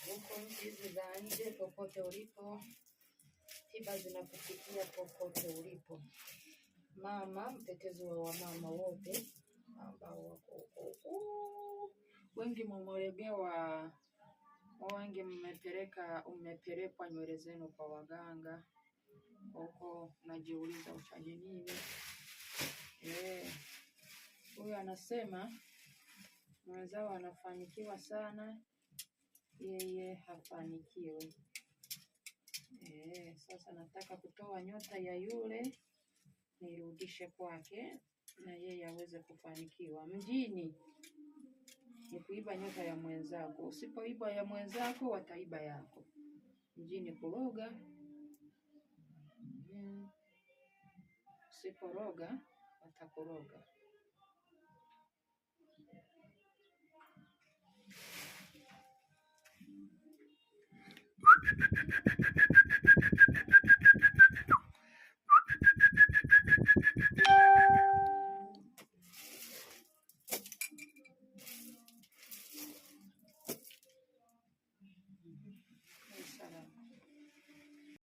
huko nchi hizi za nje, popote ulipo, tiba zinakufikia popote ulipo. Mama, mtetezi wa wamama wote ambao wako huko, wengi mmeolegewa, wengi mmepelekwa nywele zenu kwa waganga huko, najiuliza ufanye nini? Huyu anasema mwenzao anafanikiwa sana, yeye hafanikiwi. Sasa nataka kutoa nyota ya yule nirudishe kwake na yeye aweze kufanikiwa. Mjini ni kuiba nyota ya mwenzako. Usipoiba ya mwenzako, wataiba yako. Mjini kuroga. Usiporoga, watakuroga.